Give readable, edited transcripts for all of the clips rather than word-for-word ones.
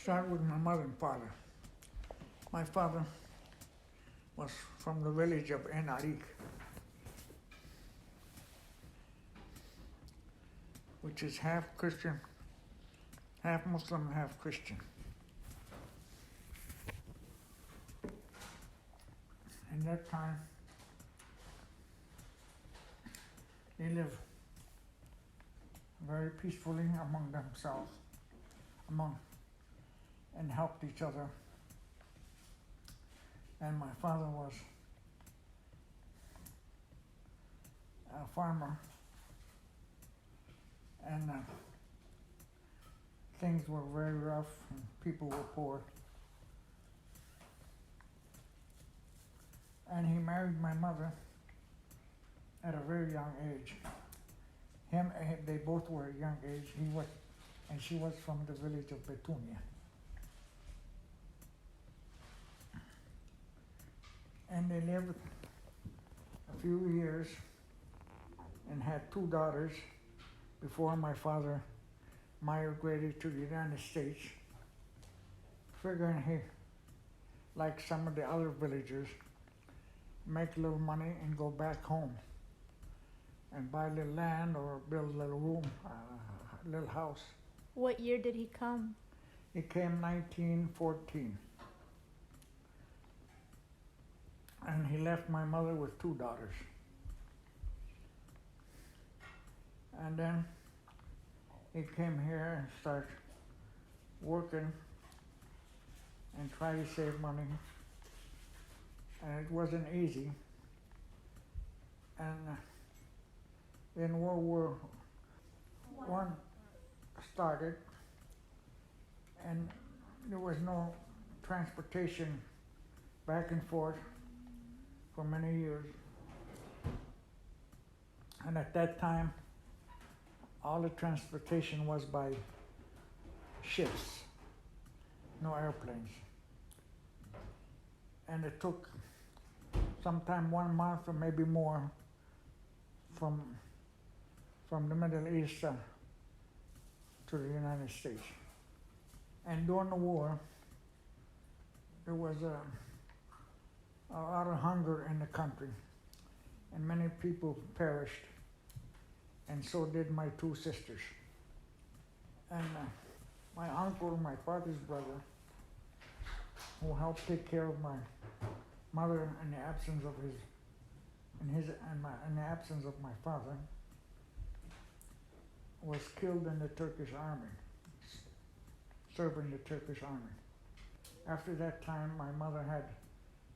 Start with my mother and father. My father was from the village of Arik, which is half Christian, half Muslim, half Christian. In that time, they lived very peacefully among themselves, and helped each other. And my father was a farmer, and things were very rough and people were poor. And he married my mother at a very young age. They both were a young age. And she was from the village of Petunia. And they lived a few years and had 2 daughters before my father migrated to the United States, figuring he, like some of the other villagers, make a little money and go back home and buy a little land or build a little room, a little house. What year did he come? He came 1914. And he left my mother with 2 daughters. And then he came here and started working and tried to save money. And it wasn't easy. And then World War I started, and there was no transportation back and forth for many years. And at that time, all the transportation was by ships, no airplanes. And it took sometime 1 month or maybe more from the Middle East to the United States. And during the war, there was a lot of hunger in the country, and many people perished, and so did my 2 sisters. And my uncle, my father's brother, who helped take care of my mother in the absence of in the absence of my father, was killed in the Turkish army, serving the Turkish army. After that time, my mother had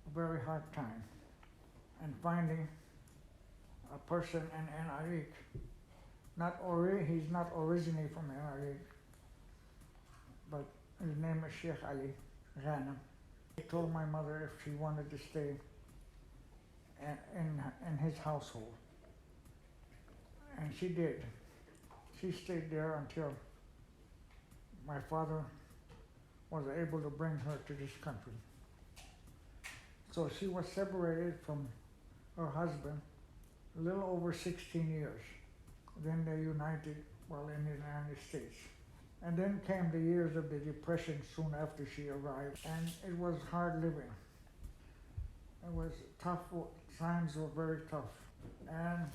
a very hard time, and finding a person in Arik, he's not originally from Arik, but his name is Sheikh Ali Ghanem. He told my mother if she wanted to stay in his household, and she did. She stayed there until my father was able to bring her to this country. So she was separated from her husband a little over 16 years. Then they united while in the United States. And then came the years of the Depression soon after she arrived, and it was hard living. It was tough, times were very tough. And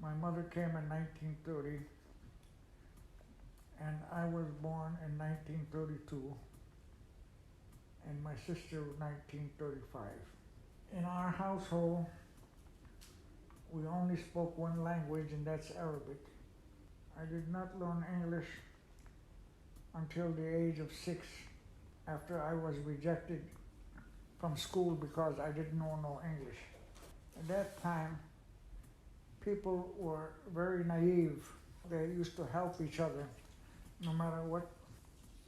my mother came in 1930, and I was born in 1932, and my sister 1935. In our household, we only spoke one language, and that's Arabic. I did not learn English until the age of 6, after I was rejected from school because I didn't know no English. At that time, people were very naive. They used to help each other, no matter what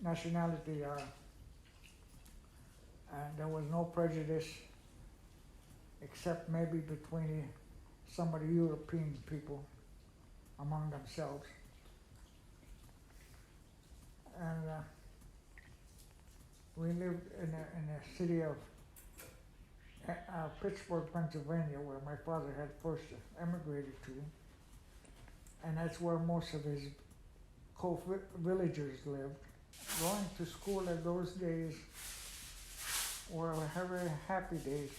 nationality they are. And there was no prejudice, except maybe between some of the European people among themselves. And we lived in a city of Pittsburgh, Pennsylvania, where my father had first emigrated to. And that's where most of his co-villagers lived. Going to school at those days were very happy days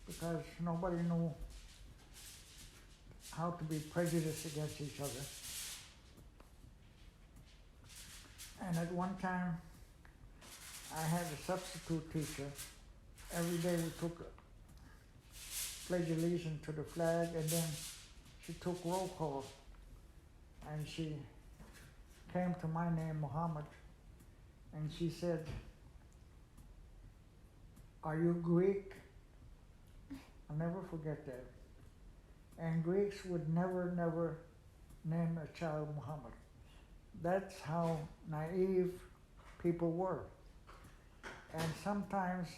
because nobody knew how to be prejudiced against each other. And at one time, I had a substitute teacher. Every day we took pledge allegiance to the flag, and then she took roll call, and she came to my name, Mohammed, and she said, "Are you Greek?" I'll never forget that. And Greeks would never name a child Muhammad. That's how naive people were. And sometimes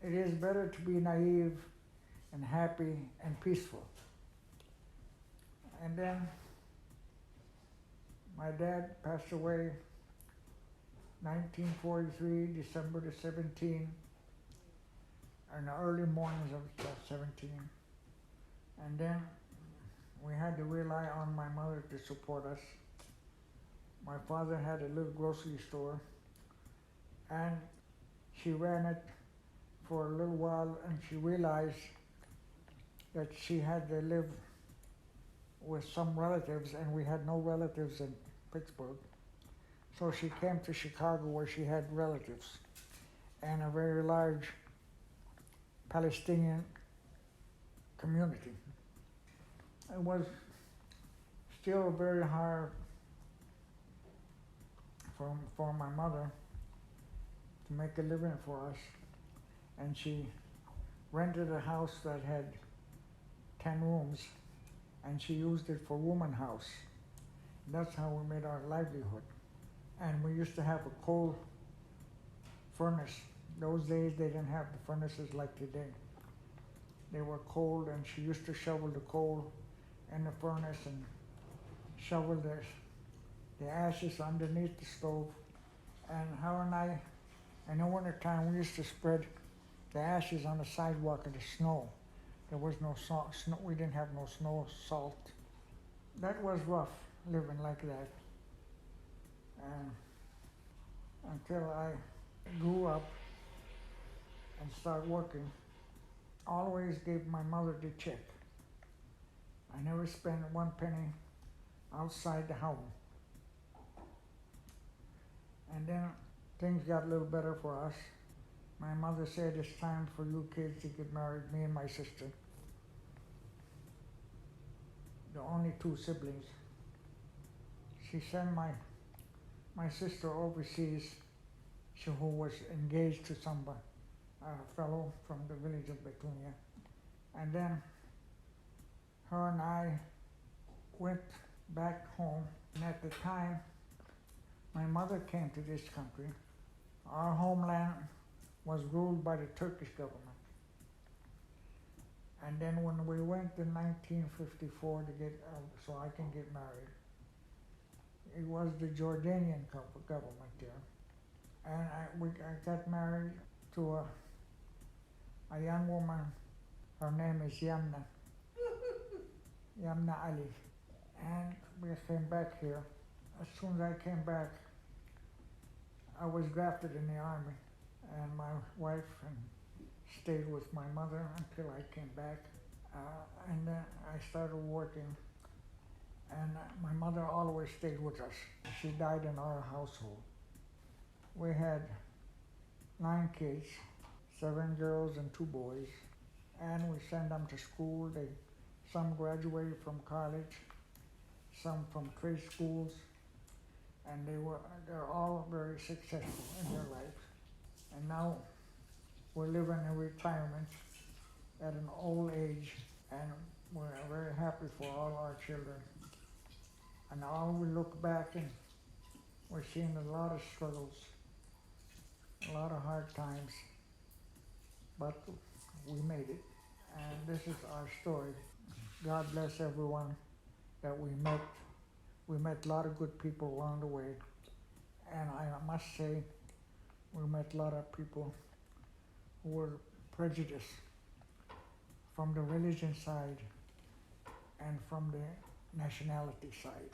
it is better to be naive and happy and peaceful. And then my dad passed away 1943, December the 17th, in the early mornings of 17. And then we had to rely on my mother to support us. My father had a little grocery store, and she ran it for a little while, and she realized that she had to live with some relatives, and we had no relatives in Pittsburgh. So she came to Chicago where she had relatives and a very large Palestinian community. It was still very hard for my mother to make a living for us, and she rented a house that had 10 rooms, and she used it for woman house. That's how we made our livelihood. And we used to have a coal furnace. Those days they didn't have the furnaces like today. They were cold, and she used to shovel the coal in the furnace and shovel the ashes underneath the stove. And her and I, in the wintertime, we used to spread the ashes on the sidewalk in the snow. There was no snow, we didn't have no snow, salt. That was rough, living like that. And until I grew up and started working, always gave my mother the check. I never spent one penny outside the home. And then things got a little better for us. My mother said, "It's time for you kids to get married," me and my sister. The only two siblings. She sent my sister overseas, who was engaged to somebody, a fellow from the village of Betunia. And then her and I went back home. And at the time, my mother came to this country. Our homeland was ruled by the Turkish government. And then when we went in 1954 to get, so I can get married, it was the Jordanian government there. And I got married to a young woman. Her name is Yamna Ali. And we came back here. As soon as I came back, I was drafted in the army, and my wife stayed with my mother until I came back. And then I started working, and my mother always stayed with us. She died in our household. We had 9 kids, 7 girls and 2 boys, and we sent them to school. Some graduated from college, some from trade schools, and they're all very successful in their lives. And now we're living in retirement at an old age, and we're very happy for all our children. And now we look back and we're seeing a lot of struggles, a lot of hard times, but we made it. And this is our story. God bless everyone that we met. We met a lot of good people along the way. And I must say, we met a lot of people who were prejudiced from the religion side and from the nationality side.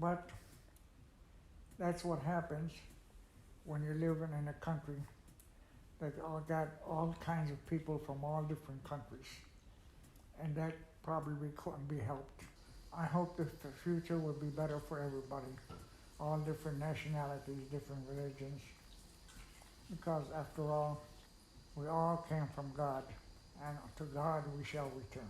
But That's what happens when you're living in a country that all got all kinds of people from all different countries. And that probably couldn't be helped. I hope that the future will be better for everybody, all different nationalities, different religions, because after all, we all came from God, and to God we shall return.